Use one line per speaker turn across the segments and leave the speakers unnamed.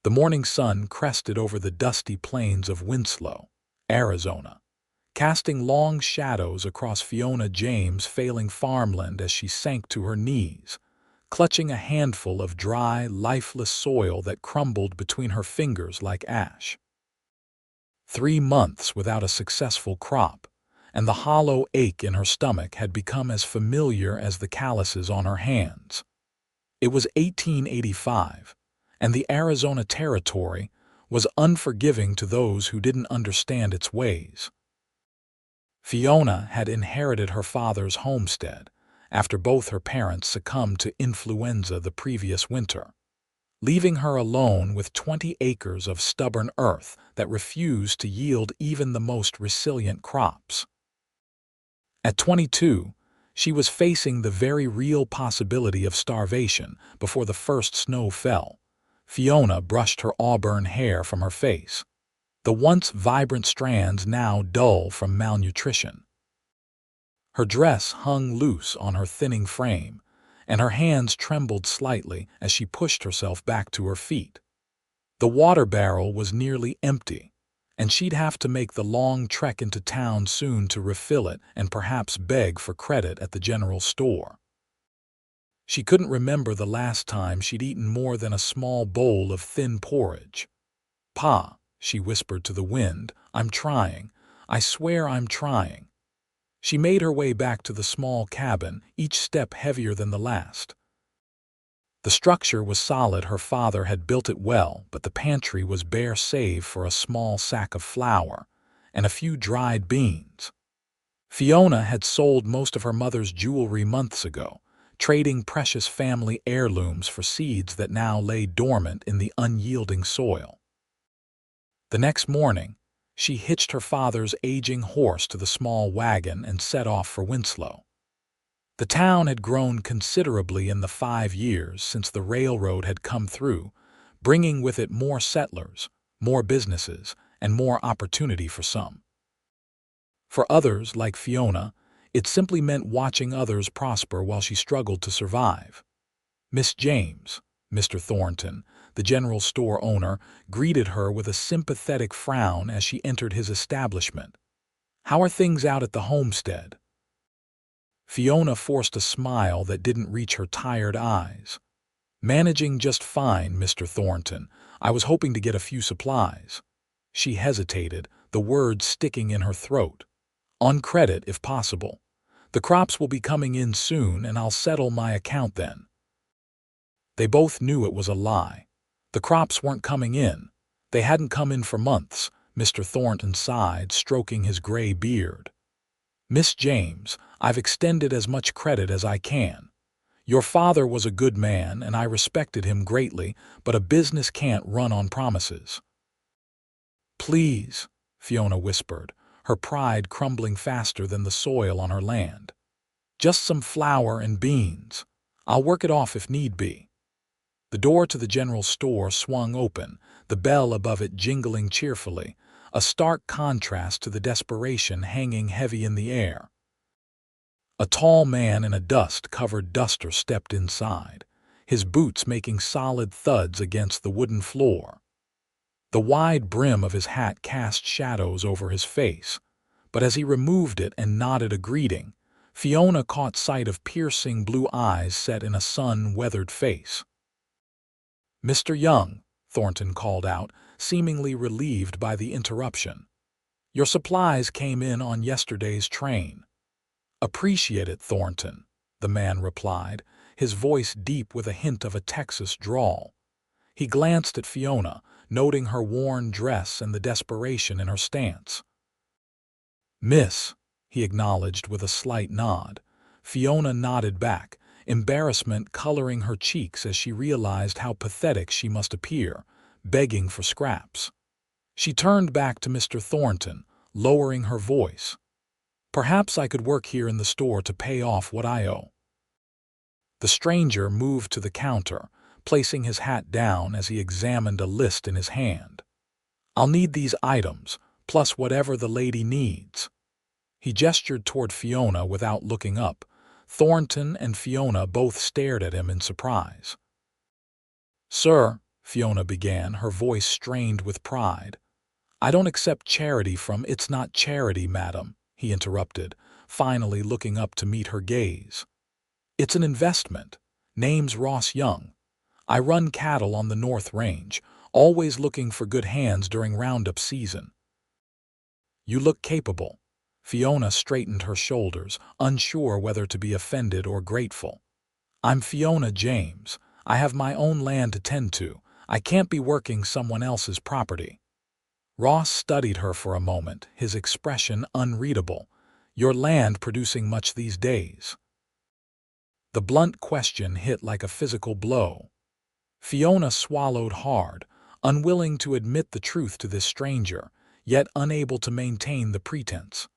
The morning sun crested over the dusty plains of Winslow, Arizona, casting long shadows across Fiona James' failing farmland as she sank to her knees, clutching a handful of dry, lifeless soil that crumbled between her fingers like ash. 3 months without a successful crop, and the hollow ache in her stomach had become as familiar as the calluses on her hands. It was 1885, and the Arizona Territory was unforgiving to those who didn't understand its ways. Fiona had inherited her father's homestead after both her parents succumbed to influenza the previous winter, leaving her alone with 20 acres of stubborn earth that refused to yield even the most resilient crops. At 22, she was facing the very real possibility of starvation before the first snow fell. Fiona brushed her auburn hair from her face, the once vibrant strands now dull from malnutrition. Her dress hung loose on her thinning frame, and her hands trembled slightly as she pushed herself back to her feet. The water barrel was nearly empty, and she'd have to make the long trek into town soon to refill it and perhaps beg for credit at the general store. She couldn't remember the last time she'd eaten more than a small bowl of thin porridge. "Pa," she whispered to the wind, "I'm trying. I swear I'm trying." She made her way back to the small cabin, each step heavier than the last. The structure was solid. Her father had built it well, but the pantry was bare save for a small sack of flour and a few dried beans. Fiona had sold most of her mother's jewelry months ago, trading precious family heirlooms for seeds that now lay dormant in the unyielding soil. The next morning, she hitched her father's aging horse to the small wagon and set off for Winslow. The town had grown considerably in the 5 years since the railroad had come through, bringing with it more settlers, more businesses, and more opportunity for some. For others, like Fiona, it simply meant watching others prosper while she struggled to survive. Miss James, Mr. Thornton, the general store owner, greeted her with a sympathetic frown as she entered his establishment. "How are things out at the homestead?" Fiona forced a smile that didn't reach her tired eyes. "Managing just fine, Mr. Thornton. I was hoping to get a few supplies." She hesitated, the words sticking in her throat. "On credit, if possible. The crops will be coming in soon, and I'll settle my account then." They both knew it was a lie. The crops weren't coming in. They hadn't come in for months. Mr. Thornton sighed, stroking his gray beard. "Miss James, I've extended as much credit as I can. Your father was a good man, and I respected him greatly, but a business can't run on promises." "Please," Fiona whispered, her pride crumbling faster than the soil on her land. "Just some flour and beans. I'll work it off if need be." The door to the general store swung open, the bell above it jingling cheerfully, a stark contrast to the desperation hanging heavy in the air. A tall man in a dust-covered duster stepped inside, his boots making solid thuds against the wooden floor. The wide brim of his hat cast shadows over his face, but as he removed it and nodded a greeting, Fiona caught sight of piercing blue eyes set in a sun-weathered face. "Mr. Young," Thornton called out, seemingly relieved by the interruption. "Your supplies came in on yesterday's train." "Appreciate it, Thornton," the man replied, his voice deep with a hint of a Texas drawl. He glanced at Fiona, noting her worn dress and the desperation in her stance. "Miss," he acknowledged with a slight nod. Fiona nodded back, embarrassment coloring her cheeks as she realized how pathetic she must appear, begging for scraps. She turned back to Mr. Thornton, lowering her voice. "Perhaps I could work here in the store to pay off what I owe." The stranger moved to the counter, placing his hat down as he examined a list in his hand. "I'll need these items, plus whatever the lady needs." He gestured toward Fiona without looking up. Thornton and Fiona both stared at him in surprise. "Sir," Fiona began, her voice strained with pride. "I don't accept charity from—" "It's not charity, madam," he interrupted, finally looking up to meet her gaze. "It's an investment. Name's Ross Young. I run cattle on the North Range, always looking for good hands during roundup season." "You look capable." Fiona straightened her shoulders, unsure whether to be offended or grateful. "I'm Fiona James. I have my own land to tend to. I can't be working someone else's property." Ross studied her for a moment, his expression unreadable. "Your land producing much these days?" The blunt question hit like a physical blow. Fiona swallowed hard, unwilling to admit the truth to this stranger, yet unable to maintain the pretense.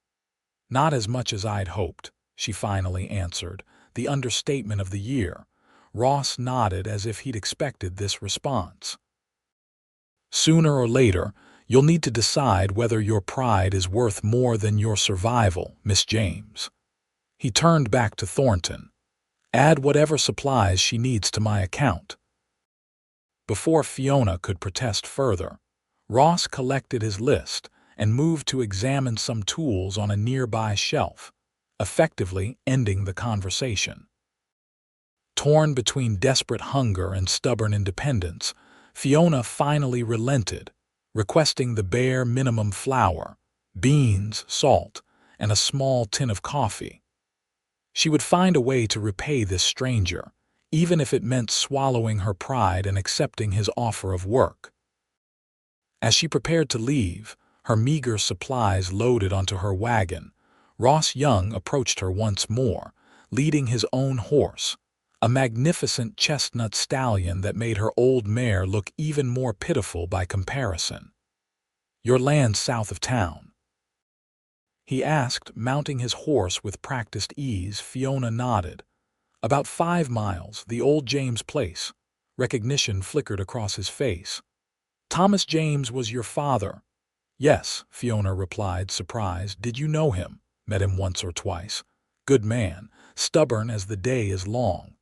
"Not as much as I'd hoped," she finally answered, the understatement of the year. Ross nodded as if he'd expected this response. "Sooner or later, you'll need to decide whether your pride is worth more than your survival, Miss James." He turned back to Thornton. "Add whatever supplies she needs to my account." Before Fiona could protest further, Ross collected his list and moved to examine some tools on a nearby shelf, effectively ending the conversation. Torn between desperate hunger and stubborn independence, Fiona finally relented, requesting the bare minimum: flour, beans, salt, and a small tin of coffee. She would find a way to repay this stranger, even if it meant swallowing her pride and accepting his offer of work. As she prepared to leave, her meager supplies loaded onto her wagon, Ross Young approached her once more, leading his own horse, a magnificent chestnut stallion that made her old mare look even more pitiful by comparison. "Your land's south of town?" he asked, mounting his horse with practiced ease. Fiona nodded. "About 5 miles, the old James place." Recognition flickered across his face. "Thomas James was your father?" "Yes," Fiona replied, surprised. "Did you know him?" "Met him once or twice." "Good man, stubborn as the day is long."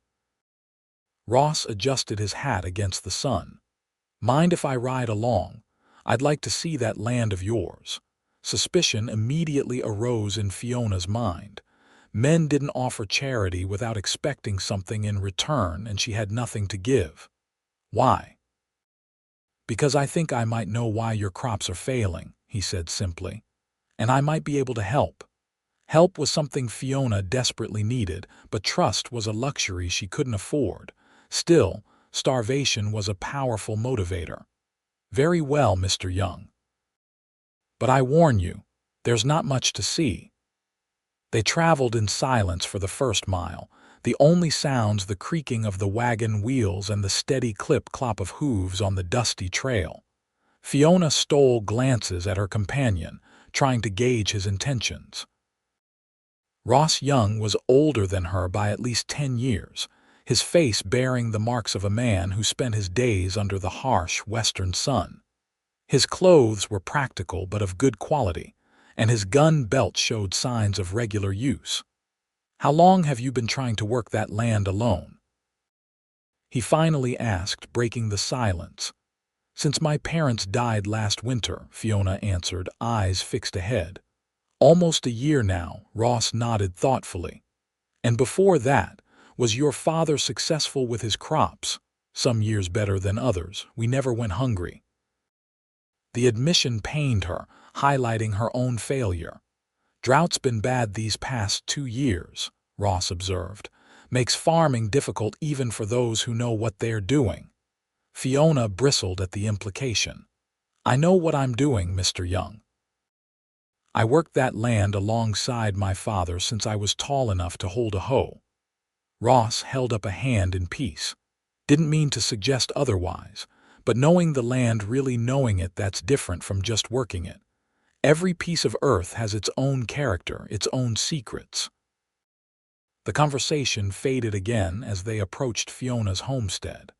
Ross adjusted his hat against the sun. "Mind if I ride along? I'd like to see that land of yours." Suspicion immediately arose in Fiona's mind. Men didn't offer charity without expecting something in return, and she had nothing to give. "Why?" "Because I think I might know why your crops are failing," he said simply. "And I might be able to help." Help was something Fiona desperately needed, but trust was a luxury she couldn't afford. Still, starvation was a powerful motivator. "Very well, Mr. Young. But I warn you, there's not much to see." They traveled in silence for the first mile, the only sounds the creaking of the wagon wheels and the steady clip-clop of hooves on the dusty trail. Fiona stole glances at her companion, trying to gauge his intentions. Ross Young was older than her by at least 10 years, his face bearing the marks of a man who spent his days under the harsh western sun. His clothes were practical but of good quality, and his gun belt showed signs of regular use. "How long have you been trying to work that land alone?" he finally asked, breaking the silence. "Since my parents died last winter," Fiona answered, eyes fixed ahead. "Almost a year now," Ross nodded thoughtfully. "And before that, was your father successful with his crops?" "Some years better than others. We never went hungry." The admission pained her, highlighting her own failure. "Drought's been bad these past 2 years," Ross observed. "Makes farming difficult even for those who know what they're doing." Fiona bristled at the implication. "I know what I'm doing, Mr. Young. I worked that land alongside my father since I was tall enough to hold a hoe." Ross held up a hand in peace. "Didn't mean to suggest otherwise, but knowing the land, really knowing it, that's different from just working it. Every piece of earth has its own character, its own secrets." The conversation faded again as they approached Fiona's homestead.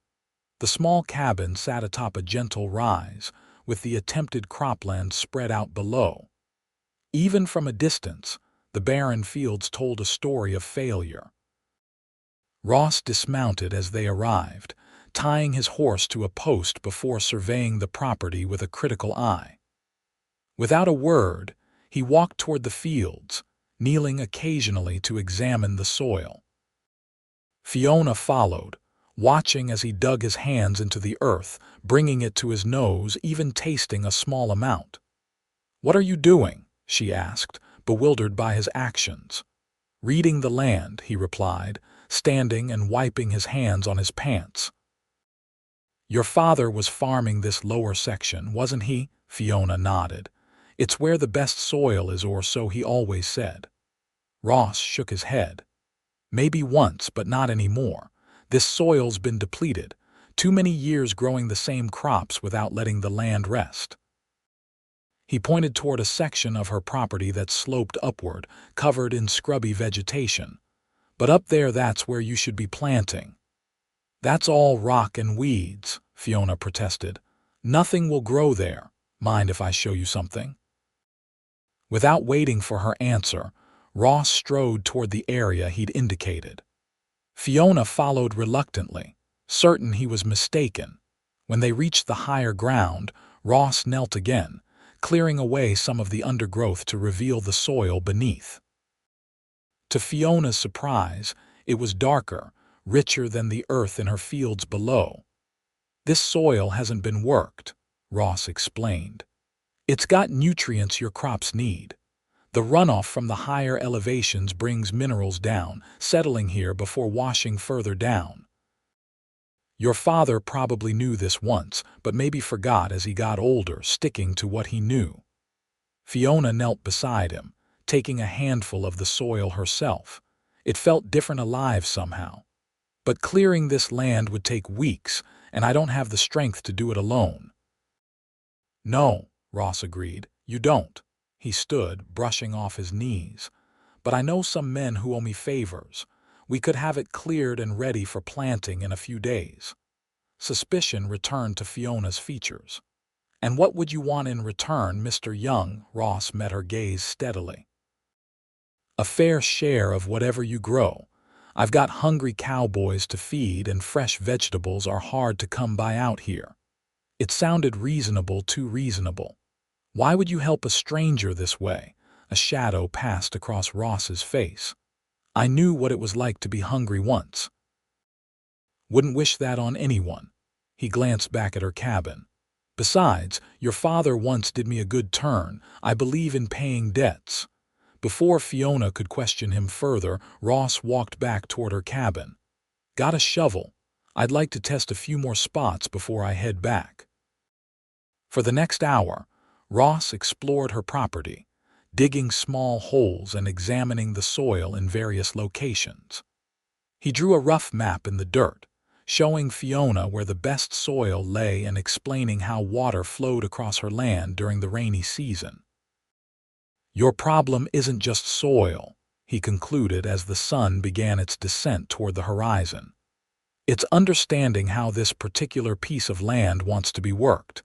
The small cabin sat atop a gentle rise, with the attempted cropland spread out below. Even from a distance, the barren fields told a story of failure. Ross dismounted as they arrived, tying his horse to a post before surveying the property with a critical eye. Without a word, he walked toward the fields, kneeling occasionally to examine the soil. Fiona followed, watching as he dug his hands into the earth, bringing it to his nose, even tasting a small amount. "What are you doing?" she asked, bewildered by his actions. "Reading the land," he replied, standing and wiping his hands on his pants. "Your father was farming this lower section, wasn't he?" Fiona nodded. "It's where the best soil is, or so he always said." Ross shook his head. "Maybe once, but not anymore. This soil's been depleted. Too many years growing the same crops without letting the land rest." He pointed toward a section of her property that sloped upward, covered in scrubby vegetation. "But up there, that's where you should be planting." "That's all rock and weeds," Fiona protested. "Nothing will grow there. Mind if I show you something?" Without waiting for her answer, Ross strode toward the area he'd indicated. Fiona followed reluctantly, certain he was mistaken. When they reached the higher ground, Ross knelt again, clearing away some of the undergrowth to reveal the soil beneath. To Fiona's surprise, it was darker, richer than the earth in her fields below. "This soil hasn't been worked," Ross explained. "It's got nutrients your crops need. The runoff from the higher elevations brings minerals down, settling here before washing further down. Your father probably knew this once, but maybe forgot as he got older, sticking to what he knew." Fiona knelt beside him, taking a handful of the soil herself. It felt different, alive somehow. "But clearing this land would take weeks, and I don't have the strength to do it alone." "No," Ross agreed, "you don't." He stood, brushing off his knees. "But I know some men who owe me favors. We could have it cleared and ready for planting in a few days." Suspicion returned to Fiona's features. "And what would you want in return, Mr. Young?" Ross met her gaze steadily. "A fair share of whatever you grow. I've got hungry cowboys to feed, and fresh vegetables are hard to come by out here." It sounded reasonable, too reasonable. Why would you help a stranger this way? A shadow passed across Ross's face. "I knew what it was like to be hungry once." "Wouldn't wish that on anyone." He glanced back at her cabin. "Besides, your father once did me a good turn. I believe in paying debts." Before Fiona could question him further, Ross walked back toward her cabin. "Got a shovel? I'd like to test a few more spots before I head back." For the next hour, Ross explored her property, digging small holes and examining the soil in various locations. He drew a rough map in the dirt, showing Fiona where the best soil lay and explaining how water flowed across her land during the rainy season. "Your problem isn't just soil," he concluded as the sun began its descent toward the horizon. "It's understanding how this particular piece of land wants to be worked.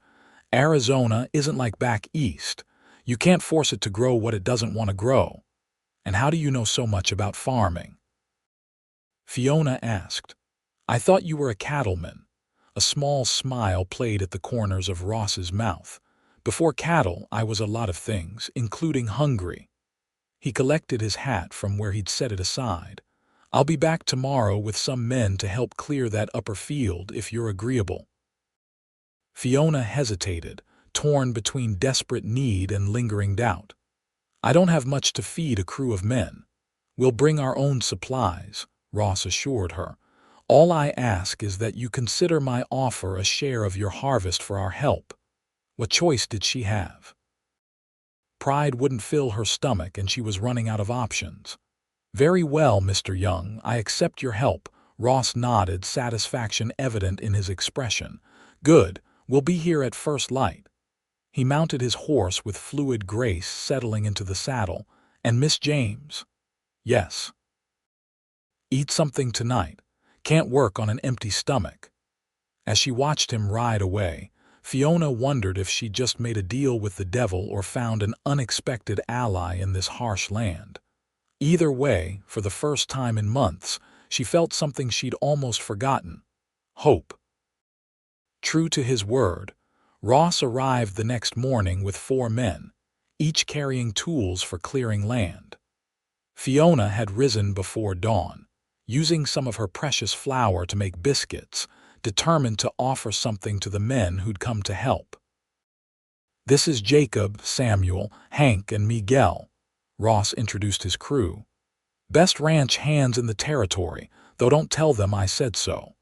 Arizona isn't like back east. You can't force it to grow what it doesn't want to grow." "And how do you know so much about farming?" Fiona asked. "I thought you were a cattleman." A small smile played at the corners of Ross's mouth. "Before cattle, I was a lot of things, including hungry." He collected his hat from where he'd set it aside. "I'll be back tomorrow with some men to help clear that upper field if you're agreeable." Fiona hesitated, torn between desperate need and lingering doubt. "I don't have much to feed a crew of men. We'll bring our own supplies," Ross assured her. "All I ask is that you consider my offer a share of your harvest for our help." What choice did she have? Pride wouldn't fill her stomach, and she was running out of options. "Very well, Mr. Young, I accept your help." Ross nodded, satisfaction evident in his expression. "Good. We'll be here at first light." He mounted his horse with fluid grace, settling into the saddle. "And Miss James?" "Yes." "Eat something tonight. Can't work on an empty stomach." As she watched him ride away, Fiona wondered if she'd just made a deal with the devil or found an unexpected ally in this harsh land. Either way, for the first time in months, she felt something she'd almost forgotten: hope. True to his word, Ross arrived the next morning with 4 men, each carrying tools for clearing land. Fiona had risen before dawn, using some of her precious flour to make biscuits, determined to offer something to the men who'd come to help. "This is Jacob, Samuel, Hank, and Miguel," Ross introduced his crew. "Best ranch hands in the territory, though don't tell them I said so."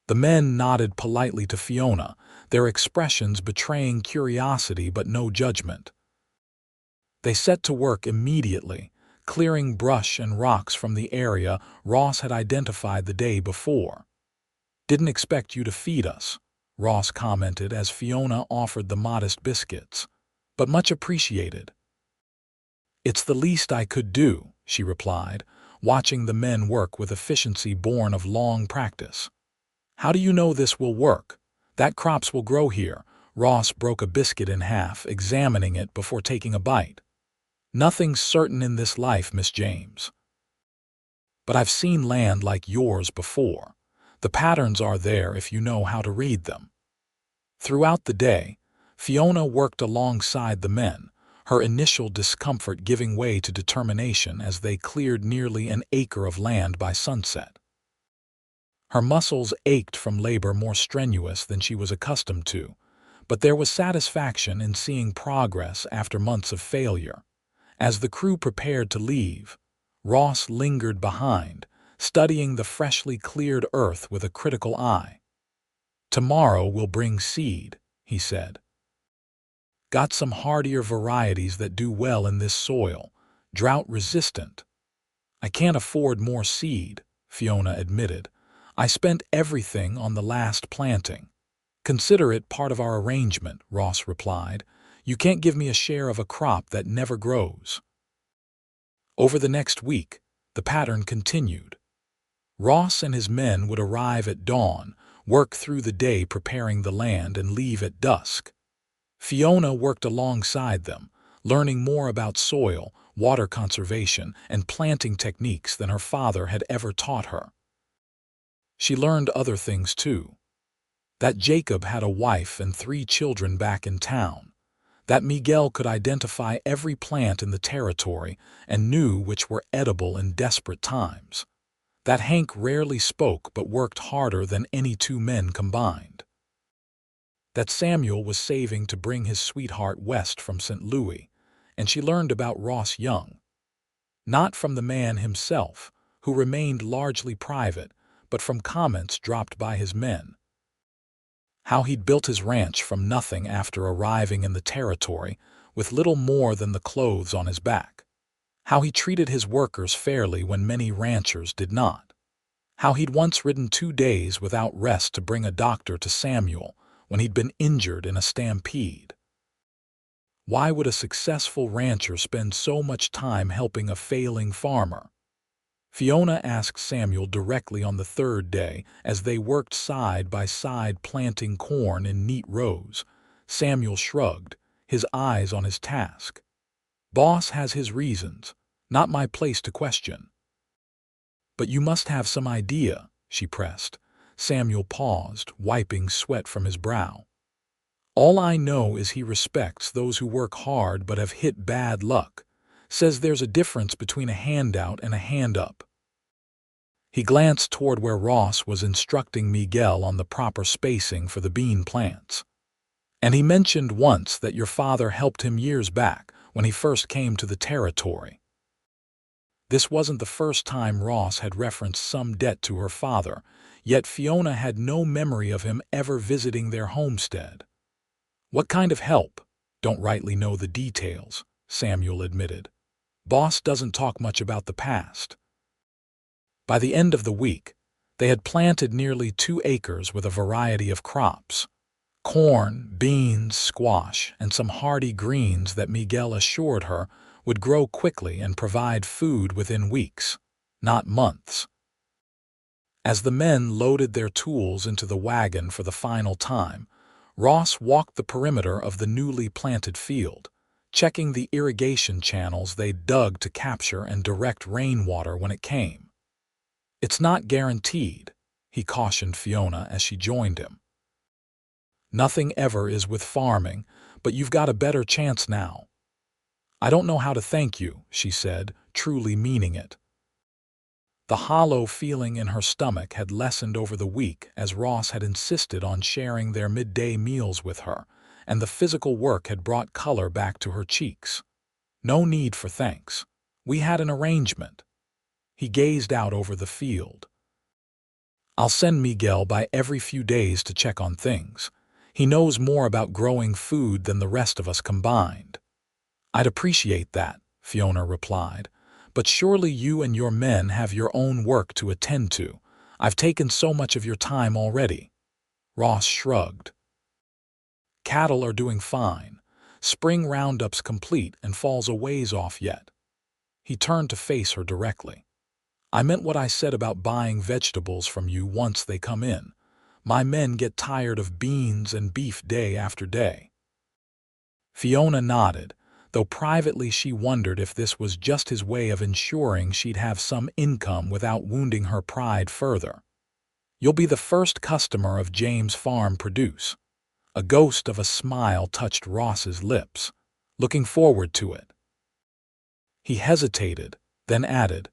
The men nodded politely to Fiona, their expressions betraying curiosity but no judgment. They set to work immediately, clearing brush and rocks from the area Ross had identified the day before. "Didn't expect you to feed us," Ross commented as Fiona offered the modest biscuits, "but much appreciated." "It's the least I could do," she replied, watching the men work with efficiency born of long practice. "How do you know this will work? That crops will grow here." Ross broke a biscuit in half, examining it before taking a bite. "Nothing's certain in this life, Miss James. But I've seen land like yours before. The patterns are there if you know how to read them." Throughout the day, Fiona worked alongside the men, her initial discomfort giving way to determination as they cleared nearly an acre of land by sunset. Her muscles ached from labor more strenuous than she was accustomed to, but there was satisfaction in seeing progress after months of failure. As the crew prepared to leave, Ross lingered behind, studying the freshly cleared earth with a critical eye. "Tomorrow will bring seed," he said. "Got some hardier varieties that do well in this soil, drought-resistant." "I can't afford more seed," Fiona admitted. "I spent everything on the last planting." "Consider it part of our arrangement," Ross replied. "You can't give me a share of a crop that never grows." Over the next week, the pattern continued. Ross and his men would arrive at dawn, work through the day preparing the land, and leave at dusk. Fiona worked alongside them, learning more about soil, water conservation, and planting techniques than her father had ever taught her. She learned other things too. That Jacob had a wife and 3 children back in town. That Miguel could identify every plant in the territory and knew which were edible in desperate times. That Hank rarely spoke but worked harder than any 2 men combined. That Samuel was saving to bring his sweetheart west from St. Louis, and she learned about Ross Young. Not from the man himself, who remained largely private, but from comments dropped by his men. How he'd built his ranch from nothing after arriving in the territory with little more than the clothes on his back. How he treated his workers fairly when many ranchers did not. How he'd once ridden 2 days without rest to bring a doctor to Samuel when he'd been injured in a stampede. Why would a successful rancher spend so much time helping a failing farmer? Fiona asked Samuel directly on the 3rd day as they worked side by side planting corn in neat rows. Samuel shrugged, his eyes on his task. "Boss has his reasons, not my place to question." "But you must have some idea," she pressed. Samuel paused, wiping sweat from his brow. "All I know is he respects those who work hard but have hit bad luck. Says there's a difference between a handout and a hand-up." He glanced toward where Ross was instructing Miguel on the proper spacing for the bean plants. "And he mentioned once that your father helped him years back when he first came to the territory." This wasn't the first time Ross had referenced some debt to her father, yet Fiona had no memory of him ever visiting their homestead. "What kind of help?" "Don't rightly know the details," Samuel admitted. "Boss doesn't talk much about the past." By the end of the week, they had planted nearly 2 acres with a variety of crops: corn, beans, squash, and some hardy greens that Miguel assured her would grow quickly and provide food within weeks, not months. As the men loaded their tools into the wagon for the final time, Ross walked the perimeter of the newly planted field, checking the irrigation channels they'd dug to capture and direct rainwater when it came. "It's not guaranteed," he cautioned Fiona as she joined him. Nothing ever is with farming, but you've got a better chance now. I don't know how to thank you, she said, truly meaning it. The hollow feeling in her stomach had lessened over the week as Ross had insisted on sharing their midday meals with her, and the physical work had brought color back to her cheeks. No need for thanks. We had an arrangement. He gazed out over the field. I'll send Miguel by every few days to check on things. He knows more about growing food than the rest of us combined. I'd appreciate that, Fiona replied. But surely you and your men have your own work to attend to. I've taken so much of your time already. Ross shrugged. Cattle are doing fine. Spring roundup's complete and fall's a ways off yet. He turned to face her directly. I meant what I said about buying vegetables from you once they come in. My men get tired of beans and beef day after day. Fiona nodded, though privately she wondered if this was just his way of ensuring she'd have some income without wounding her pride further. You'll be the first customer of James' farm produce. A ghost of a smile touched Ross's lips. Looking forward to it. He hesitated, then added,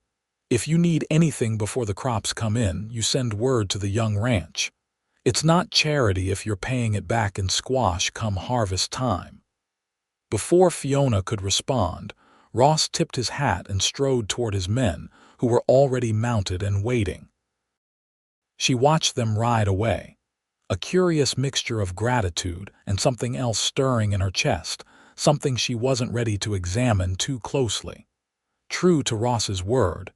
if you need anything before the crops come in, you send word to the young ranch. It's not charity if you're paying it back in squash come harvest time. Before Fiona could respond, Ross tipped his hat and strode toward his men, who were already mounted and waiting. She watched them ride away, a curious mixture of gratitude and something else stirring in her chest, something she wasn't ready to examine too closely. True to Ross's word,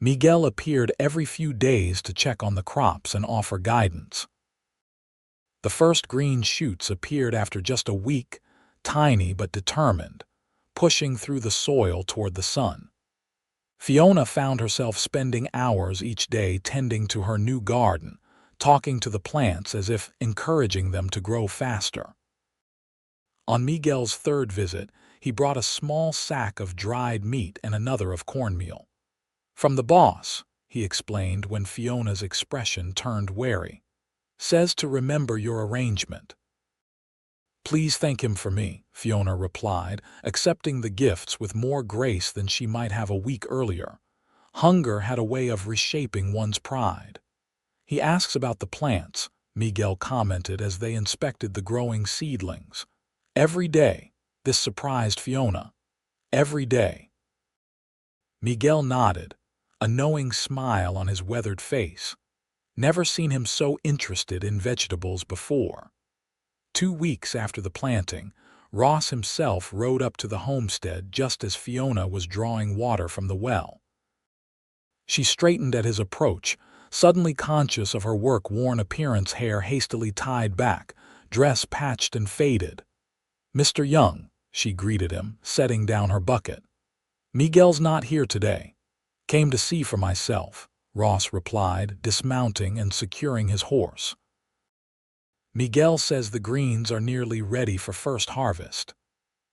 Miguel appeared every few days to check on the crops and offer guidance. The first green shoots appeared after just a week, tiny but determined, pushing through the soil toward the sun. Fiona found herself spending hours each day tending to her new garden, talking to the plants as if encouraging them to grow faster. On Miguel's third visit, he brought a small sack of dried meat and another of cornmeal. From the boss, he explained when Fiona's expression turned wary. Says to remember your arrangement. Please thank him for me, Fiona replied, accepting the gifts with more grace than she might have a week earlier. Hunger had a way of reshaping one's pride. He asks about the plants, Miguel commented as they inspected the growing seedlings. Every day, this surprised Fiona. Every day. Miguel nodded, a knowing smile on his weathered face. Never seen him so interested in vegetables before. 2 weeks after the planting, Ross himself rode up to the homestead just as Fiona was drawing water from the well. She straightened at his approach, suddenly conscious of her work-worn appearance, hair hastily tied back, dress patched and faded. Mr. Young, she greeted him, setting down her bucket. Miguel's not here today. Came to see for myself, Ross replied, dismounting and securing his horse. Miguel says the greens are nearly ready for first harvest.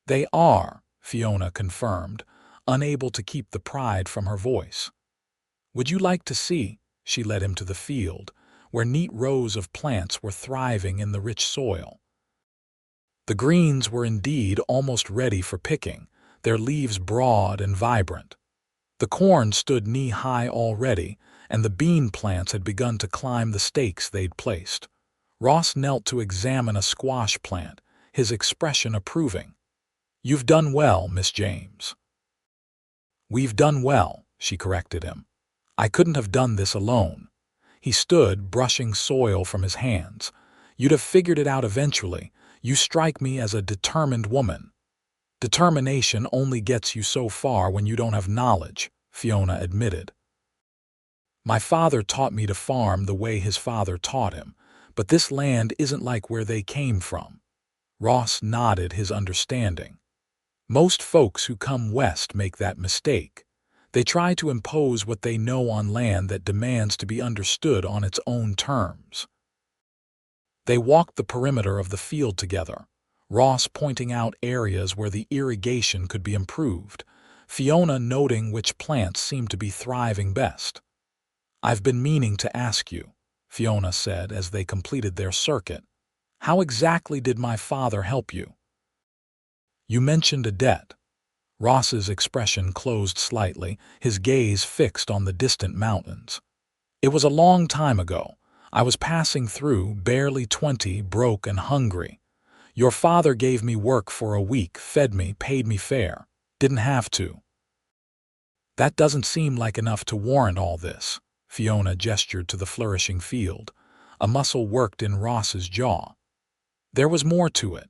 They are, Fiona confirmed, unable to keep the pride from her voice. Would you like to see? She led him to the field, where neat rows of plants were thriving in the rich soil. The greens were indeed almost ready for picking, their leaves broad and vibrant. The corn stood knee-high already, and the bean plants had begun to climb the stakes they'd placed. Ross knelt to examine a squash plant, his expression approving. You've done well, Miss James. We've done well, she corrected him. I couldn't have done this alone. He stood, brushing soil from his hands. You'd have figured it out eventually. You strike me as a determined woman. Determination only gets you so far when you don't have knowledge, Fiona admitted. My father taught me to farm the way his father taught him, but this land isn't like where they came from. Ross nodded his understanding. Most folks who come west make that mistake. They try to impose what they know on land that demands to be understood on its own terms. They walked the perimeter of the field together, Ross pointing out areas where the irrigation could be improved, Fiona noting which plants seemed to be thriving best. I've been meaning to ask you, Fiona said as they completed their circuit. How exactly did my father help you? You mentioned a debt. Ross's expression closed slightly, his gaze fixed on the distant mountains. It was a long time ago. I was passing through, barely 20, broke and hungry. Your father gave me work for a week, fed me, paid me fair. Didn't have to. That doesn't seem like enough to warrant all this. Fiona gestured to the flourishing field. A muscle worked in Ross's jaw. There was more to it.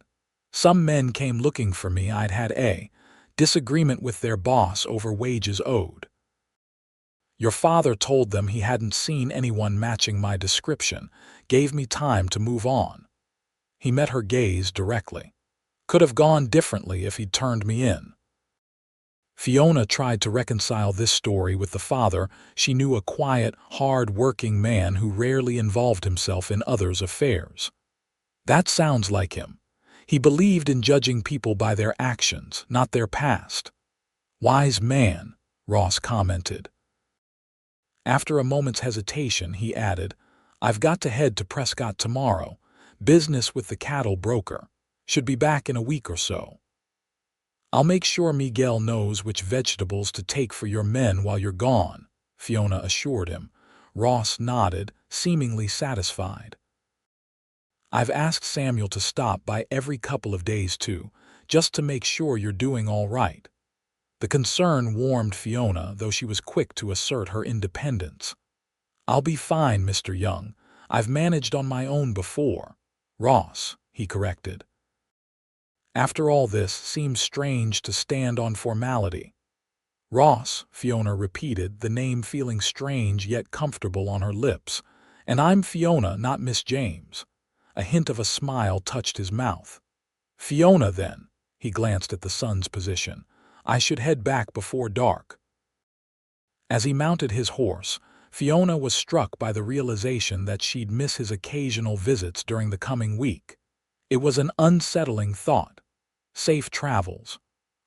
Some men came looking for me. I'd had a disagreement with their boss over wages owed. Your father told them he hadn't seen anyone matching my description, gave me time to move on. He met her gaze directly. Could have gone differently if he'd turned me in. Fiona tried to reconcile this story with the father. She knew a quiet, hard-working man who rarely involved himself in others' affairs. That sounds like him. He believed in judging people by their actions, not their past. Wise man, Ross commented. After a moment's hesitation, he added, I've got to head to Prescott tomorrow. Business with the cattle broker. Should be back in a week or so. I'll make sure Miguel knows which vegetables to take for your men while you're gone, Fiona assured him. Ross nodded, seemingly satisfied. I've asked Samuel to stop by every couple of days too, just to make sure you're doing all right. The concern warmed Fiona, though she was quick to assert her independence. I'll be fine, Mr. Young. I've managed on my own before. Ross, he corrected. After all this, seems strange to stand on formality. Ross, Fiona repeated, the name feeling strange yet comfortable on her lips. And I'm Fiona, not Miss James. A hint of a smile touched his mouth. Fiona, then. He glanced at the sun's position. I should head back before dark. As he mounted his horse, Fiona was struck by the realization that she'd miss his occasional visits during the coming week. It was an unsettling thought. Safe travels.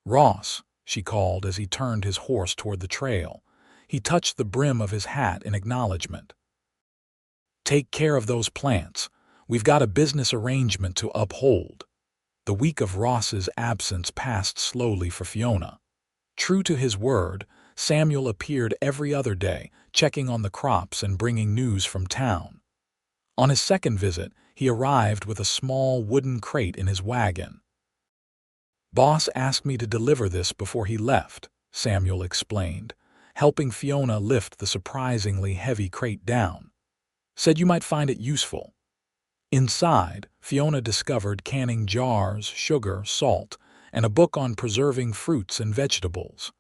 Ross, she called as he turned his horse toward the trail. He touched the brim of his hat in acknowledgement. Take care of those plants. We've got a business arrangement to uphold. The week of Ross's absence passed slowly for Fiona. True to his word, Samuel appeared every other day, checking on the crops and bringing news from town. On his second visit, he arrived with a small wooden crate in his wagon. Boss asked me to deliver this before he left, Samuel explained, helping Fiona lift the surprisingly heavy crate down. Said you might find it useful. Inside, Fiona discovered canning jars, sugar, salt, and a book on preserving fruits and vegetables.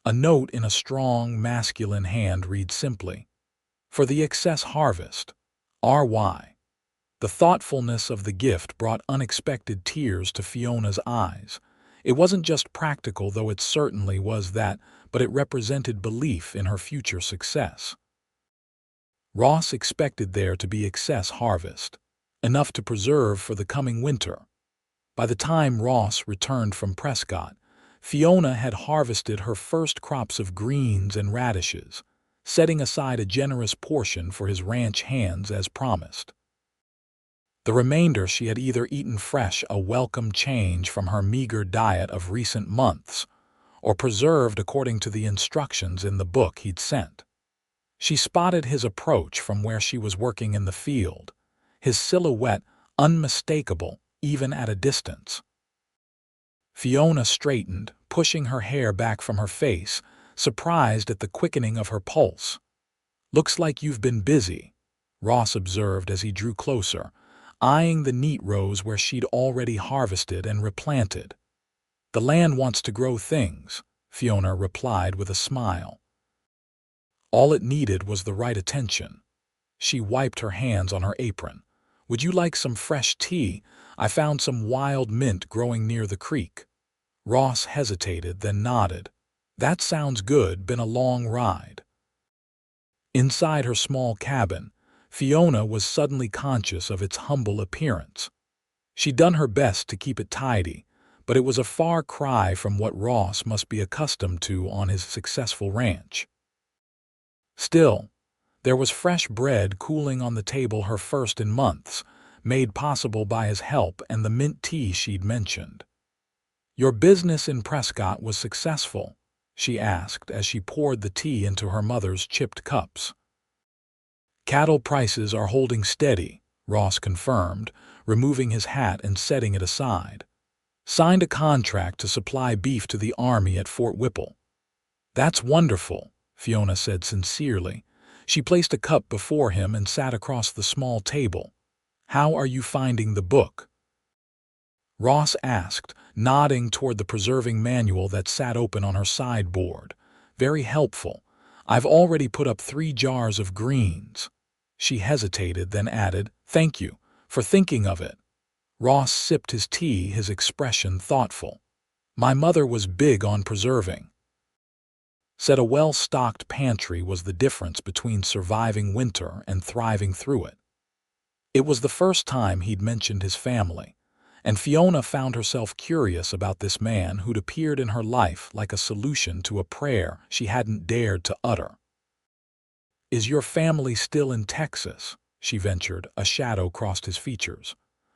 A note in a strong, masculine hand read simply, For the excess harvest, R.Y. The thoughtfulness of the gift brought unexpected tears to Fiona's eyes. It wasn't just practical, though it certainly was that, but it represented belief in her future success. Ross expected there to be excess harvest, enough to preserve for the coming winter. By the time Ross returned from Prescott, Fiona had harvested her first crops of greens and radishes, setting aside a generous portion for his ranch hands as promised. The remainder she had either eaten fresh, a welcome change from her meager diet of recent months, or preserved according to the instructions in the book he'd sent. She spotted his approach from where she was working in the field, his silhouette unmistakable even at a distance. Fiona straightened, pushing her hair back from her face, surprised at the quickening of her pulse. Looks like you've been busy, Ross observed as he drew closer, eyeing the neat rows where she'd already harvested and replanted. The land wants to grow things, Fiona replied with a smile. All it needed was the right attention. She wiped her hands on her apron. Would you like some fresh tea? I found some wild mint growing near the creek. Ross hesitated, then nodded. That sounds good, been a long ride. Inside her small cabin, Fiona was suddenly conscious of its humble appearance. She'd done her best to keep it tidy, but it was a far cry from what Ross must be accustomed to on his successful ranch. Still, there was fresh bread cooling on the table, her first in months, made possible by his help and the mint tea she'd mentioned. "Your business in Prescott was successful?" she asked as she poured the tea into her mother's chipped cups. "Cattle prices are holding steady," Ross confirmed, removing his hat and setting it aside. "Signed a contract to supply beef to the army at Fort Whipple." "That's wonderful," Fiona said sincerely. She placed a cup before him and sat across the small table. "How are you finding the book?" Ross asked, nodding toward the preserving manual that sat open on her sideboard. "Very helpful. I've already put up 3 jars of greens." She hesitated, then added, "Thank you for thinking of it." Ross sipped his tea, his expression thoughtful. "My mother was big on preserving. Said a well-stocked pantry was the difference between surviving winter and thriving through it." It was the first time he'd mentioned his family, and Fiona found herself curious about this man who'd appeared in her life like a solution to a prayer she hadn't dared to utter. "Is your family still in Texas?" she ventured. A shadow crossed his features.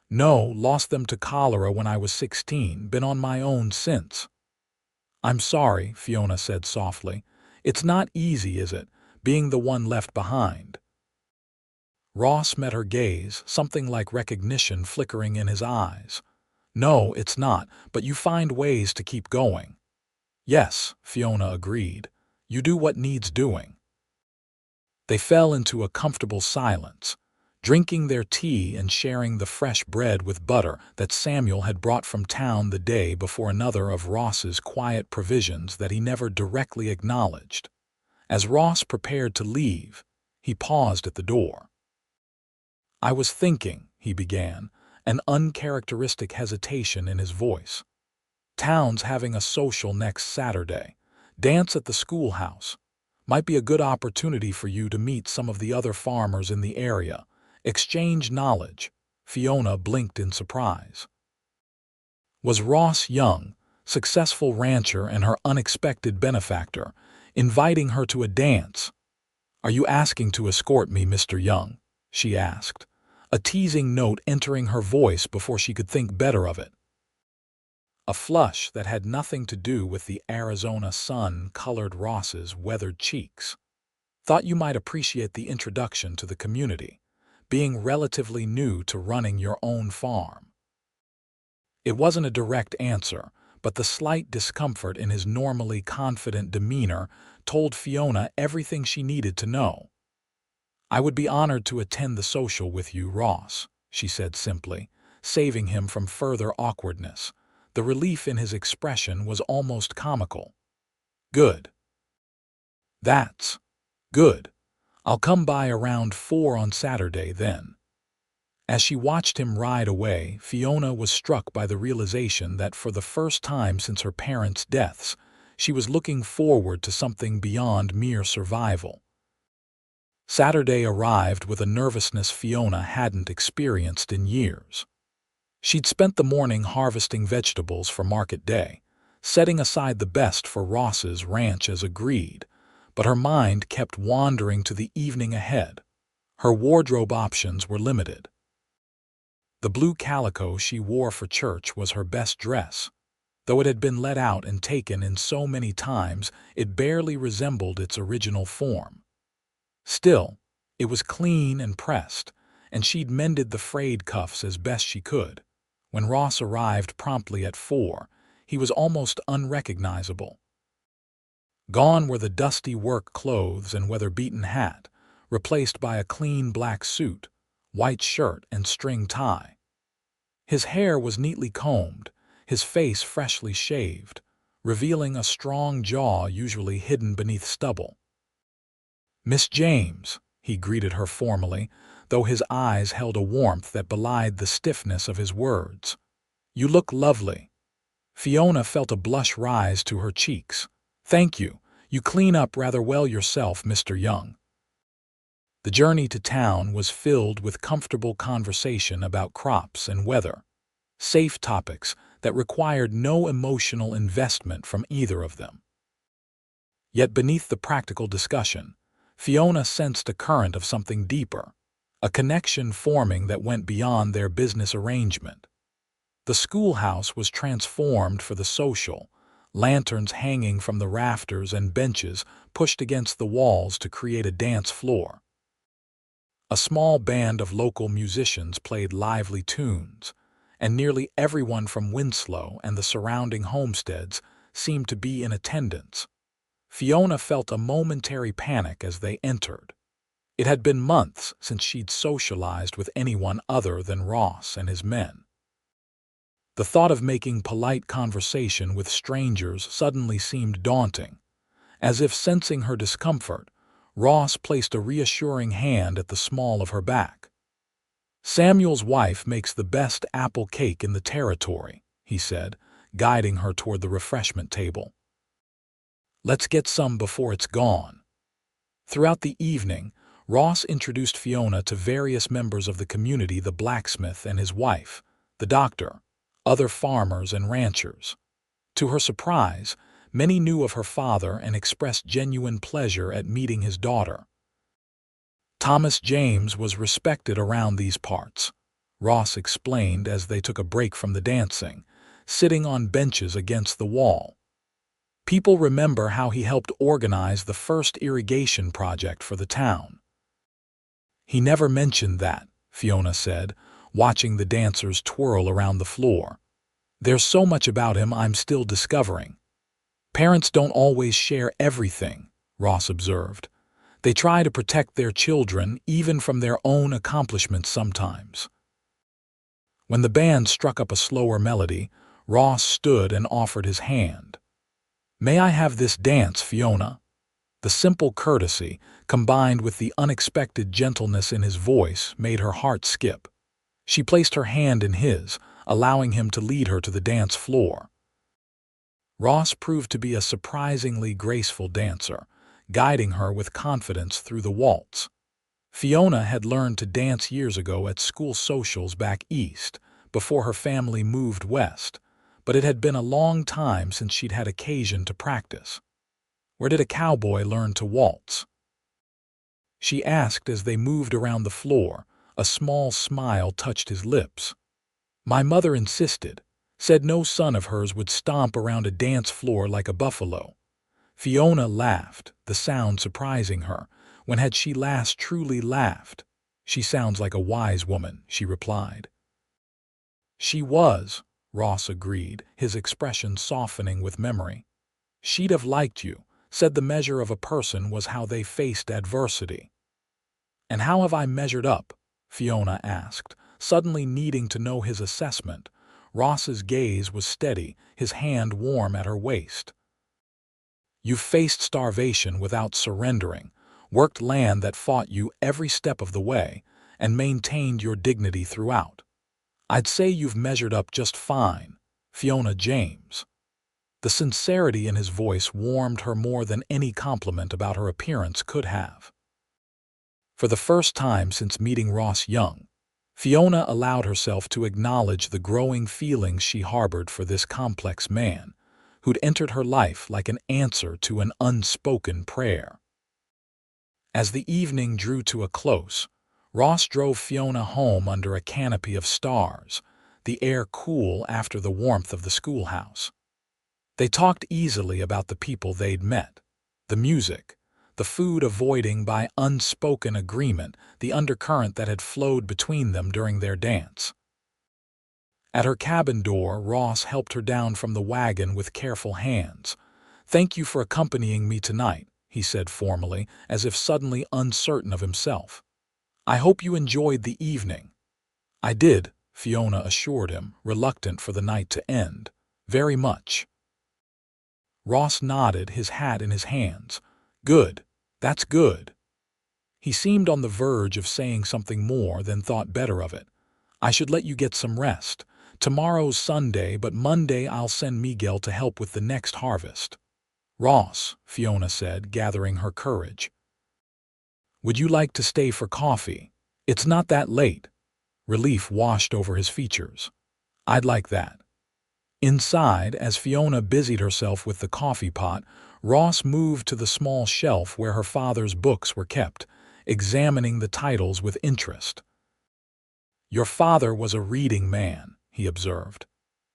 "No, lost them to cholera when I was 16, been on my own since." "I'm sorry," Fiona said softly. "It's not easy, is it, being the one left behind?" Ross met her gaze, something like recognition flickering in his eyes. "No, it's not, but you find ways to keep going." "Yes," Fiona agreed. "You do what needs doing." They fell into a comfortable silence, drinking their tea and sharing the fresh bread with butter that Samuel had brought from town the day before, another of Ross's quiet provisions that he never directly acknowledged. As Ross prepared to leave, he paused at the door. "I was thinking," he began, an uncharacteristic hesitation in his voice. "Town's having a social next Saturday. Dance at the schoolhouse. Might be a good opportunity for you to meet some of the other farmers in the area. Exchange knowledge." Fiona blinked in surprise. Was Ross Young, successful rancher and her unexpected benefactor, inviting her to a dance? "Are you asking to escort me, Mr. Young?" she asked, a teasing note entering her voice before she could think better of it. A flush that had nothing to do with the Arizona sun colored Ross's weathered cheeks. "Thought you might appreciate the introduction to the community, being relatively new to running your own farm." It wasn't a direct answer, but the slight discomfort in his normally confident demeanor told Fiona everything she needed to know. "I would be honored to attend the social with you, Ross," she said simply, saving him from further awkwardness. The relief in his expression was almost comical. "Good. That's good. I'll come by around 4 on Saturday then." As she watched him ride away, Fiona was struck by the realization that for the first time since her parents' deaths, she was looking forward to something beyond mere survival. Saturday arrived with a nervousness Fiona hadn't experienced in years. She'd spent the morning harvesting vegetables for market day, setting aside the best for Ross's ranch as agreed, but her mind kept wandering to the evening ahead. Her wardrobe options were limited. The blue calico she wore for church was her best dress. Though it had been let out and taken in so many times, it barely resembled its original form. Still, it was clean and pressed, and she'd mended the frayed cuffs as best she could. When Ross arrived promptly at 4, he was almost unrecognizable. Gone were the dusty work clothes and weather-beaten hat, replaced by a clean black suit, white shirt, and string tie. His hair was neatly combed, his face freshly shaved, revealing a strong jaw usually hidden beneath stubble. "Miss James," he greeted her formally, though his eyes held a warmth that belied the stiffness of his words. "You look lovely." Fiona felt a blush rise to her cheeks. "Thank you. You clean up rather well yourself, Mr. Young." The journey to town was filled with comfortable conversation about crops and weather, safe topics that required no emotional investment from either of them. Yet beneath the practical discussion, Fiona sensed a current of something deeper, a connection forming that went beyond their business arrangement. The schoolhouse was transformed for the social, lanterns hanging from the rafters and benches pushed against the walls to create a dance floor. A small band of local musicians played lively tunes, and nearly everyone from Winslow and the surrounding homesteads seemed to be in attendance. Fiona felt a momentary panic as they entered. It had been months since she'd socialized with anyone other than Ross and his men. The thought of making polite conversation with strangers suddenly seemed daunting. As if sensing her discomfort, Ross placed a reassuring hand at the small of her back. "Samuel's wife makes the best apple cake in the territory," he said, guiding her toward the refreshment table. "Let's get some before it's gone." Throughout the evening, Ross introduced Fiona to various members of the community: the blacksmith and his wife, the doctor, other farmers and ranchers. To her surprise, many knew of her father and expressed genuine pleasure at meeting his daughter. Thomas James was respected around these parts, Ross explained as they took a break from the dancing, sitting on benches against the wall. People remember how he helped organize the first irrigation project for the town. "He never mentioned that," Fiona said, watching the dancers twirl around the floor. "There's so much about him I'm still discovering." "Parents don't always share everything," Ross observed. "They try to protect their children even from their own accomplishments sometimes." When the band struck up a slower melody, Ross stood and offered his hand. "May I have this dance, Fiona?" The simple courtesy, combined with the unexpected gentleness in his voice, made her heart skip. She placed her hand in his, allowing him to lead her to the dance floor. Ross proved to be a surprisingly graceful dancer, guiding her with confidence through the waltz. Fiona had learned to dance years ago at school socials back east, before her family moved west, but it had been a long time since she'd had occasion to practice. "Where did a cowboy learn to waltz?" she asked as they moved around the floor. A small smile touched his lips. "My mother insisted, said no son of hers would stomp around a dance floor like a buffalo." Fiona laughed, the sound surprising her. When had she last truly laughed? "She sounds like a wise woman," she replied. "She was," Ross agreed, his expression softening with memory. "She'd have liked you, said the measure of a person was how they faced adversity." "And how have I measured up?" Fiona asked, suddenly needing to know his assessment. Ross's gaze was steady, his hand warm at her waist. "You've faced starvation without surrendering, worked land that fought you every step of the way, and maintained your dignity throughout. I'd say you've measured up just fine, Fiona James." The sincerity in his voice warmed her more than any compliment about her appearance could have. For the first time since meeting Ross young, Fiona allowed herself to acknowledge the growing feelings she harbored for this complex man, who'd entered her life like an answer to an unspoken prayer. As the evening drew to a close, Ross drove Fiona home under a canopy of stars, the air cool after the warmth of the schoolhouse. They talked easily about the people they'd met, the music, the food, avoiding by unspoken agreement the undercurrent that had flowed between them during their dance. At her cabin door, Ross helped her down from the wagon with careful hands. "Thank you for accompanying me tonight," he said formally, as if suddenly uncertain of himself. "I hope you enjoyed the evening." "I did," Fiona assured him, reluctant for the night to end. "Very much." Ross nodded, his hat in his hands. "Good. That's good." He seemed on the verge of saying something more, then thought better of it. "I should let you get some rest. Tomorrow's Sunday, but Monday I'll send Miguel to help with the next harvest." "Ross," Fiona said, gathering her courage, "would you like to stay for coffee? It's not that late." Relief washed over his features. "I'd like that." Inside, as Fiona busied herself with the coffee pot, Ross moved to the small shelf where her father's books were kept, examining the titles with interest. "Your father was a reading man," he observed.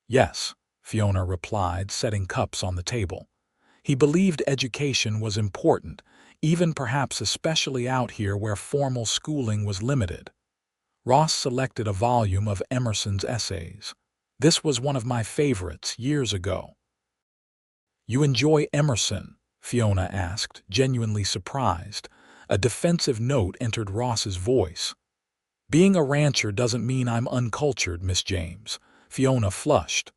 "Yes," Fiona replied, setting cups on the table. "He believed education was important, even perhaps especially out here where formal schooling was limited." Ross selected a volume of Emerson's essays. "This was one of my favorites years ago." "You enjoy Emerson?" Fiona asked, genuinely surprised. A defensive note entered Ross's voice. "Being a rancher doesn't mean I'm uncultured, Miss James." Fiona flushed.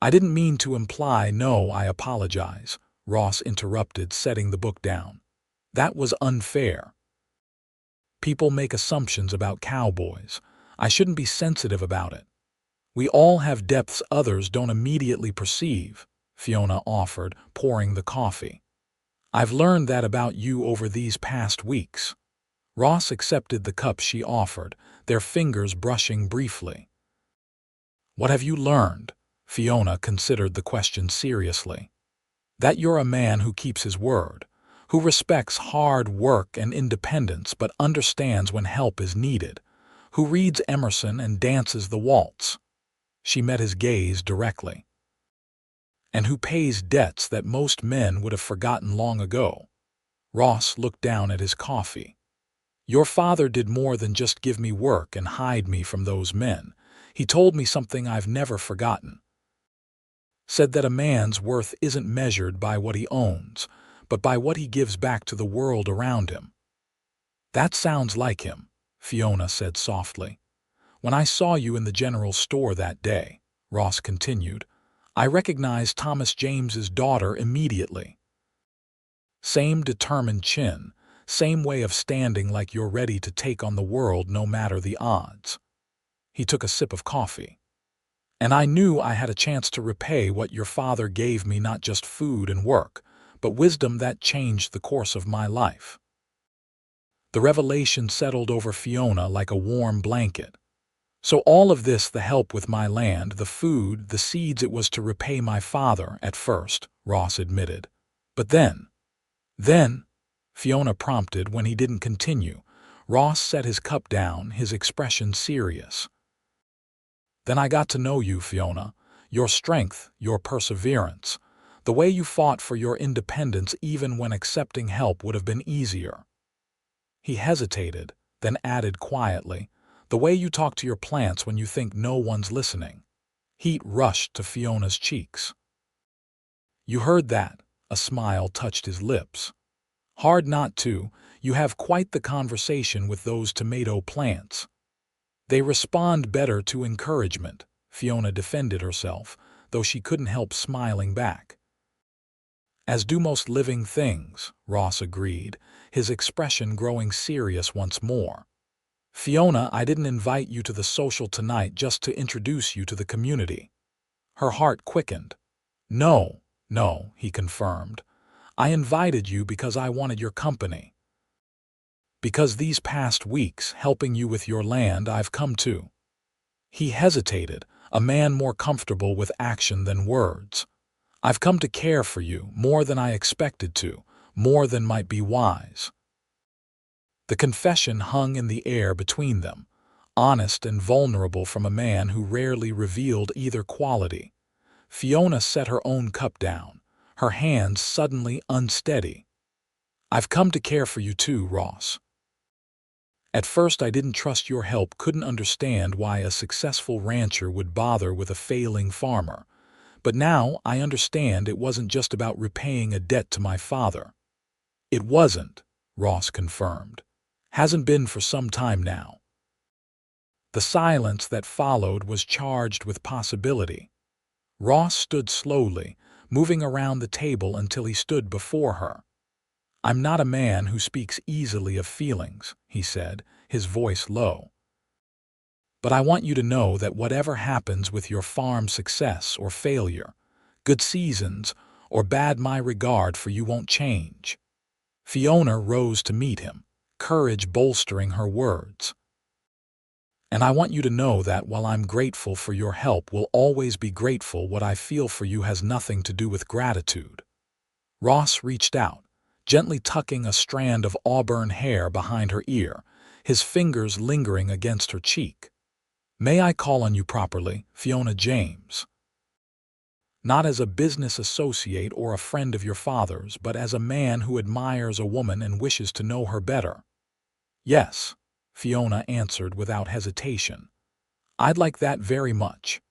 "I didn't mean to imply. No, I apologize," Ross interrupted, setting the book down. "That was unfair. People make assumptions about cowboys. I shouldn't be sensitive about it. We all have depths others don't immediately perceive," Fiona offered, pouring the coffee. "I've learned that about you over these past weeks." Ross accepted the cup she offered, their fingers brushing briefly. "What have you learned?" Fiona considered the question seriously. "That you're a man who keeps his word, who respects hard work and independence but understands when help is needed, who reads Emerson and dances the waltz." She met his gaze directly. "And who pays debts that most men would have forgotten long ago." Ross looked down at his coffee. "Your father did more than just give me work and hide me from those men. He told me something I've never forgotten. Said that a man's worth isn't measured by what he owns, but by what he gives back to the world around him." "That sounds like him," Fiona said softly. "When I saw you in the general store that day," Ross continued, "I recognized Thomas James's daughter immediately. Same determined chin, same way of standing like you're ready to take on the world no matter the odds." He took a sip of coffee. "And I knew I had a chance to repay what your father gave me, not just food and work, but wisdom that changed the course of my life." The revelation settled over Fiona like a warm blanket. "So all of this, the help with my land, the food, the seeds, it was to repay my father at first," Ross admitted. "But then," Fiona prompted when he didn't continue. Ross set his cup down, his expression serious. "Then I got to know you, Fiona. Your strength, your perseverance, the way you fought for your independence even when accepting help would have been easier." He hesitated, then added quietly, "The way you talk to your plants when you think no one's listening." Heat rushed to Fiona's cheeks. "You heard that?" A smile touched his lips. "Hard not to. You have quite the conversation with those tomato plants. They respond better to encouragement," Fiona defended herself, though she couldn't help smiling back. "As do most living things," Ross agreed, his expression growing serious once more. "Fiona, I didn't invite you to the social tonight just to introduce you to the community." Her heart quickened. No, he confirmed. "I invited you because I wanted your company. Because these past weeks, helping you with your land, I've come to." He hesitated, a man more comfortable with action than words. "I've come to care for you, more than I expected to, more than might be wise." The confession hung in the air between them, honest and vulnerable from a man who rarely revealed either quality. Fiona set her own cup down, her hands suddenly unsteady. "I've come to care for you too, Ross. At first I didn't trust your help, couldn't understand why a successful rancher would bother with a failing farmer. But now I understand it wasn't just about repaying a debt to my father." "It wasn't," Ross confirmed. "Hasn't been for some time now." The silence that followed was charged with possibility. Ross stood slowly, moving around the table until he stood before her. "I'm not a man who speaks easily of feelings," he said, his voice low. "But I want you to know that whatever happens with your farm success or failure, good seasons or bad, my regard for you won't change." Fiona rose to meet him, courage bolstering her words. "And I want you to know that while I'm grateful for your help, will always be grateful, what I feel for you has nothing to do with gratitude." Ross reached out, gently tucking a strand of auburn hair behind her ear, his fingers lingering against her cheek. "May I call on you properly, Fiona James? Not as a business associate or a friend of your father's, but as a man who admires a woman and wishes to know her better." "Yes," Fiona answered without hesitation. "I'd like that very much."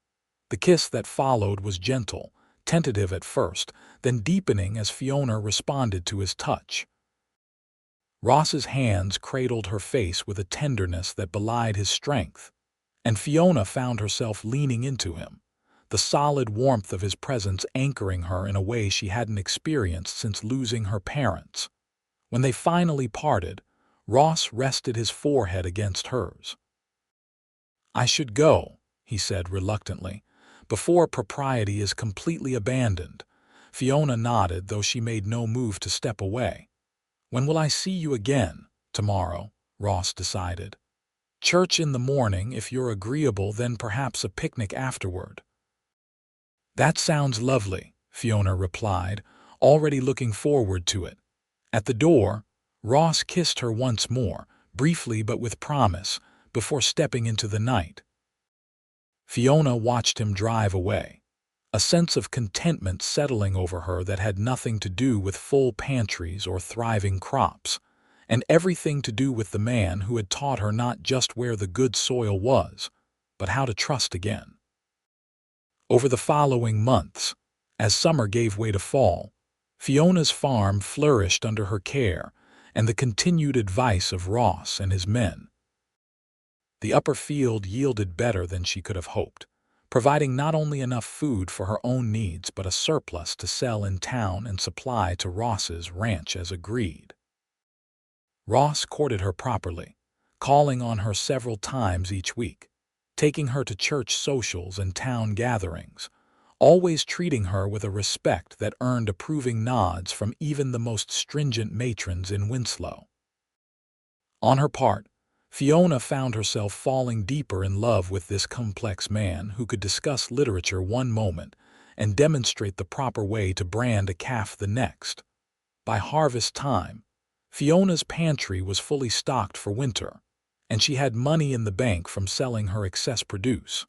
The kiss that followed was gentle, tentative at first, then deepening as Fiona responded to his touch. Ross's hands cradled her face with a tenderness that belied his strength, and Fiona found herself leaning into him, the solid warmth of his presence anchoring her in a way she hadn't experienced since losing her parents. When they finally parted, Ross rested his forehead against hers. "I should go," he said reluctantly, "before propriety is completely abandoned." Fiona nodded, though she made no move to step away. "When will I see you again?" "Tomorrow," Ross decided. "Church in the morning, if you're agreeable, then perhaps a picnic afterward." "That sounds lovely," Fiona replied, already looking forward to it. At the door, Ross kissed her once more, briefly but with promise, before stepping into the night. Fiona watched him drive away, a sense of contentment settling over her that had nothing to do with full pantries or thriving crops, and everything to do with the man who had taught her not just where the good soil was, but how to trust again. Over the following months, as summer gave way to fall, Fiona's farm flourished under her care and the continued advice of Ross and his men. The upper field yielded better than she could have hoped, providing not only enough food for her own needs but a surplus to sell in town and supply to Ross's ranch as agreed. Ross courted her properly, calling on her several times each week, taking her to church socials and town gatherings, always treating her with a respect that earned approving nods from even the most stringent matrons in Winslow. On her part, Fiona found herself falling deeper in love with this complex man who could discuss literature one moment and demonstrate the proper way to brand a calf the next. By harvest time, Fiona's pantry was fully stocked for winter, and she had money in the bank from selling her excess produce.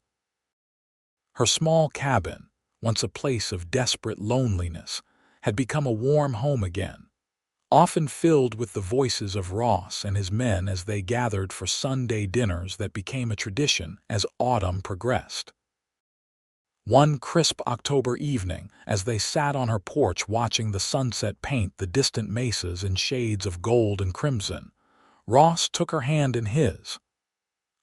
Her small cabin, once a place of desperate loneliness, had become a warm home again, often filled with the voices of Ross and his men as they gathered for Sunday dinners that became a tradition as autumn progressed. One crisp October evening, as they sat on her porch watching the sunset paint the distant mesas in shades of gold and crimson, Ross took her hand in his.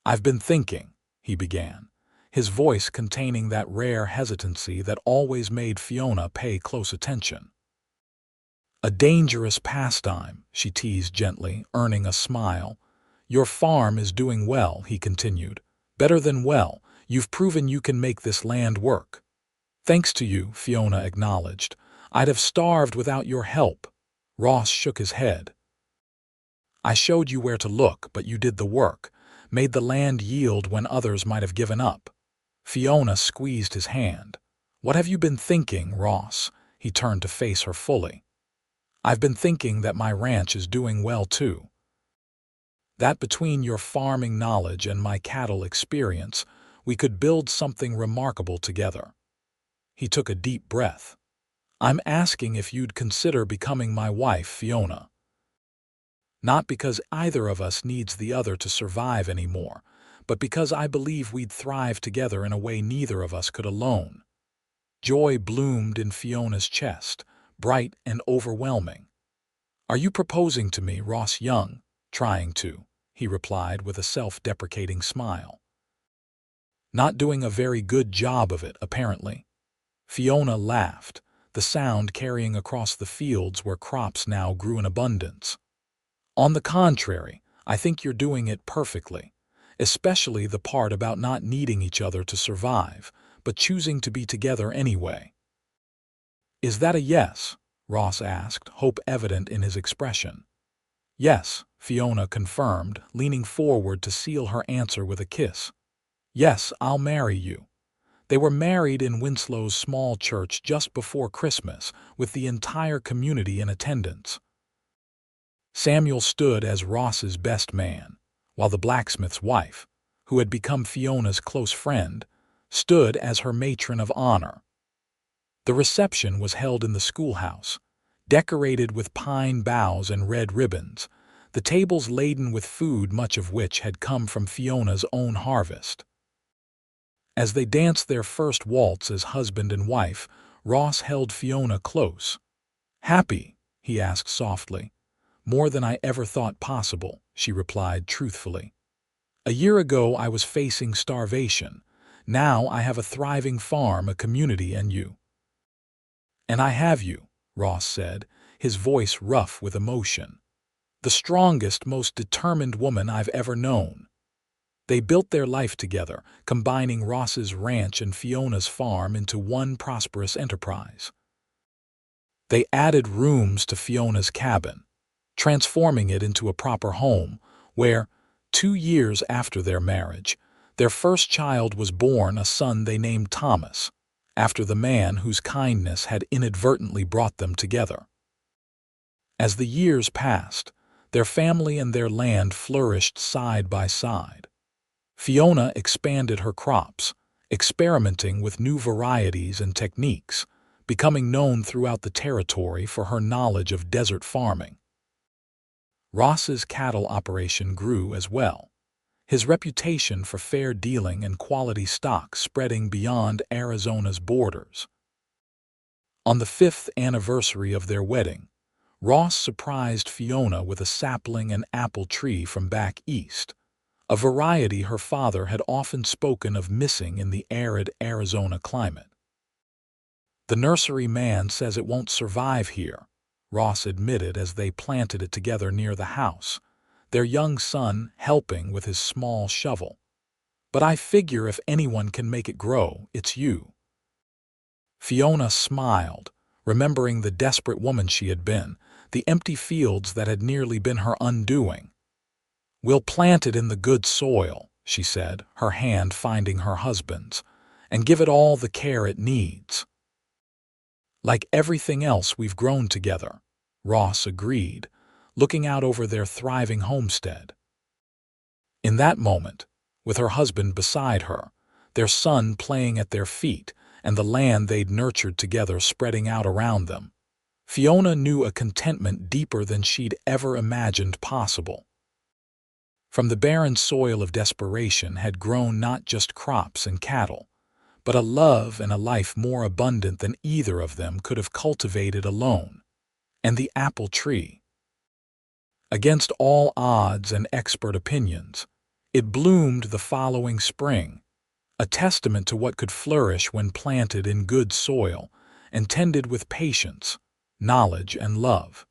"I've been thinking," he began, his voice containing that rare hesitancy that always made Fiona pay close attention. "A dangerous pastime," she teased gently, earning a smile. "Your farm is doing well," he continued. "Better than well. You've proven you can make this land work." "Thanks to you," Fiona acknowledged. "I'd have starved without your help." Ross shook his head. "I showed you where to look, but you did the work, made the land yield when others might have given up." Fiona squeezed his hand. "What have you been thinking, Ross?" He turned to face her fully. "I've been thinking that my ranch is doing well too. That between your farming knowledge and my cattle experience, we could build something remarkable together." He took a deep breath. "I'm asking if you'd consider becoming my wife, Fiona. Not because either of us needs the other to survive anymore, but because I believe we'd thrive together in a way neither of us could alone." Joy bloomed in Fiona's chest, bright and overwhelming. "Are you proposing to me, Ross Young?" "Trying to," he replied with a self-deprecating smile. "Not doing a very good job of it, apparently." Fiona laughed, the sound carrying across the fields where crops now grew in abundance. "On the contrary, I think you're doing it perfectly, especially the part about not needing each other to survive, but choosing to be together anyway." "Is that a yes?" Ross asked, hope evident in his expression. "Yes," Fiona confirmed, leaning forward to seal her answer with a kiss. "Yes, I'll marry you." They were married in Winslow's small church just before Christmas, with the entire community in attendance. Samuel stood as Ross's best man, while the blacksmith's wife, who had become Fiona's close friend, stood as her matron of honor. The reception was held in the schoolhouse, decorated with pine boughs and red ribbons, the tables laden with food, much of which had come from Fiona's own harvest. As they danced their first waltz as husband and wife, Ross held Fiona close. "Happy?" he asked softly. "More than I ever thought possible," she replied truthfully. "A year ago I was facing starvation. Now I have a thriving farm, a community, and you." "And I have you," Ross said, his voice rough with emotion. "The strongest, most determined woman I've ever known." They built their life together, combining Ross's ranch and Fiona's farm into one prosperous enterprise. They added rooms to Fiona's cabin, transforming it into a proper home, where, 2 years after their marriage, their first child was born, a son they named Thomas, after the man whose kindness had inadvertently brought them together. As the years passed, their family and their land flourished side by side. Fiona expanded her crops, experimenting with new varieties and techniques, becoming known throughout the territory for her knowledge of desert farming. Ross's cattle operation grew as well, his reputation for fair dealing and quality stock spreading beyond Arizona's borders. On the 5th anniversary of their wedding, Ross surprised Fiona with a sapling and apple tree from back east, a variety her father had often spoken of missing in the arid Arizona climate. "The nursery man says it won't survive here," Ross admitted as they planted it together near the house, their young son helping with his small shovel. "But I figure if anyone can make it grow, it's you." Fiona smiled, remembering the desperate woman she had been, the empty fields that had nearly been her undoing. "We'll plant it in the good soil," she said, her hand finding her husband's, "and give it all the care it needs." "Like everything else we've grown together," Ross agreed, looking out over their thriving homestead. In that moment, with her husband beside her, their son playing at their feet, and the land they'd nurtured together spreading out around them, Fiona knew a contentment deeper than she'd ever imagined possible. From the barren soil of desperation had grown not just crops and cattle, but a love and a life more abundant than either of them could have cultivated alone. And the apple tree. Against all odds and expert opinions, it bloomed the following spring, a testament to what could flourish when planted in good soil and tended with patience, knowledge, and love.